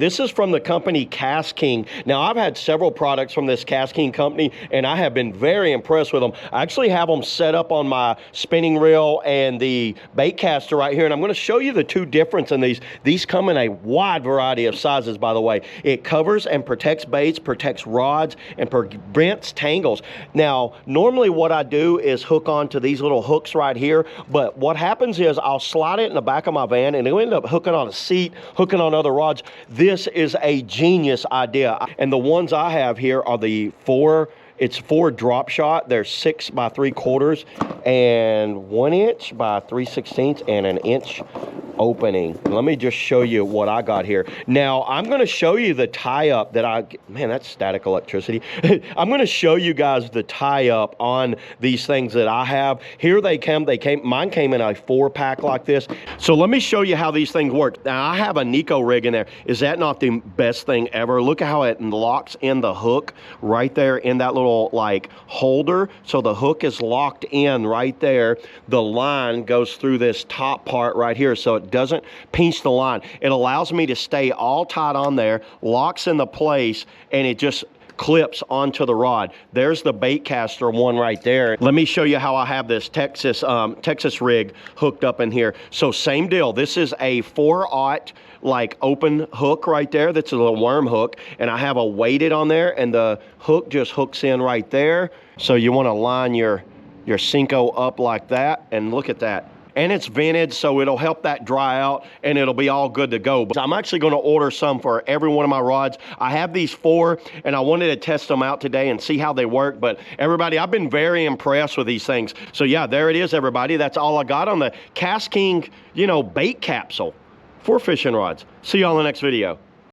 This is from the company Kastking. Now, I've had several products from this Kastking company, and I have been very impressed with them. I actually have them set up on my spinning reel and the bait caster right here, and I'm going to show you the two difference in these. These come in a wide variety of sizes, by the way. It covers and protects baits, protects rods, and prevents tangles. Now, normally what I do is hook onto these little hooks right here, but what happens is I'll slide it in the back of my van, and it'll end up hooking on a seat, hooking on other rods. This is a genius idea. And the ones I have here are the it's 4 drop shot. They're 6 by 3/4 and 1 inch by 3/16 and an inch opening. Let me just show you what I got here. Now, I'm going to show you the tie-up that man, that's static electricity. I'm going to show you guys the tie-up on these things that I have. Here mine came in a 4-pack like this. So let me show you how these things work. Now, I have a Nico rig in there. Is that not the best thing ever? Look at how it locks in the hook right there in that little like holder. So the hook is locked in right there. The line goes through this top part right here, so it doesn't pinch the line. It allows me to stay all tight on there, locks into place, and it just clips onto the rod. There's the bait caster one right there. Let me show you how I have this Texas rig hooked up in here. So same deal. This is a 4/0 like open hook right there. That's a little worm hook, and I have a weighted on there, and the hook just hooks in right there. So you want to line your Cinco up like that, and look at that. And it's vented, so it'll help that dry out, and it'll be all good to go. But I'm actually going to order some for every one of my rods. I have these 4, and I wanted to test them out today and see how they work. But everybody, I've been very impressed with these things. So yeah, there it is, everybody. That's all I got on the Kastking, bait capsule for fishing rods. See y'all in the next video.